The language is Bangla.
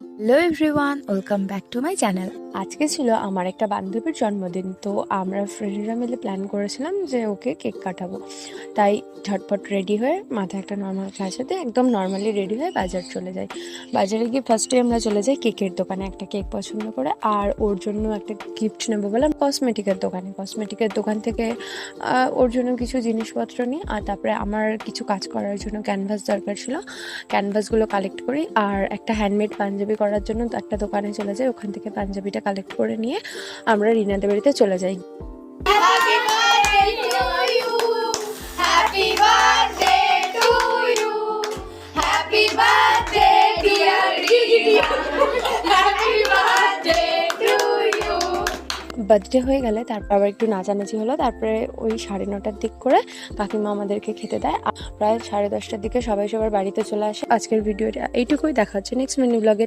Hello everyone, welcome back to my channel. আজকে ছিল আমার একটা বান্ধবীর জন্মদিন, তো আমরা ফ্রেন্ডরা মিলে প্ল্যান করেছিলাম যে ওকে কেক কাটাবো। তাই ঝটপট রেডি হয়ে মাথায় একটা নর্মাল সাথে একদম নর্মালি রেডি হয়ে বাজার চলে যাই। বাজারে গিয়ে ফার্স্টে আমরা চলে যাই কেকের দোকানে, একটা কেক পছন্দ করে আর ওর জন্য একটা গিফট নেবো বললাম কসমেটিকের দোকান থেকে ওর জন্য কিছু জিনিসপত্র নিই। আর তারপরে আমার কিছু কাজ করার জন্য ক্যানভাস দরকার ছিল, ক্যানভাসগুলো কালেক্ট করি। আর একটা হ্যান্ডমেড পাঞ্জাবি করার জন্য একটা দোকানে চলে যাই, ওখান থেকে পাঞ্জাবিটা কালেক্ট করে নিয়ে আমরা রিনাদের বাড়িতে চলে যাই। Happy birthday to you. Happy birthday to you. Happy birthday, dear Rina. Happy birthday to you. Birthday হয়ে গেলে তারপর আবার একটু নাচানাচি হলো। তারপরে ওই 9:30টার দিক করে কাকিমা আমাদেরকে খেতে দেয়। প্রায় 10:30টার দিকে সবাই সবার বাড়িতে চলে আসে। আজকের ভিডিওটা এইটুকুই, দেখা হচ্ছে নেক্সট মিনি ব্লগে।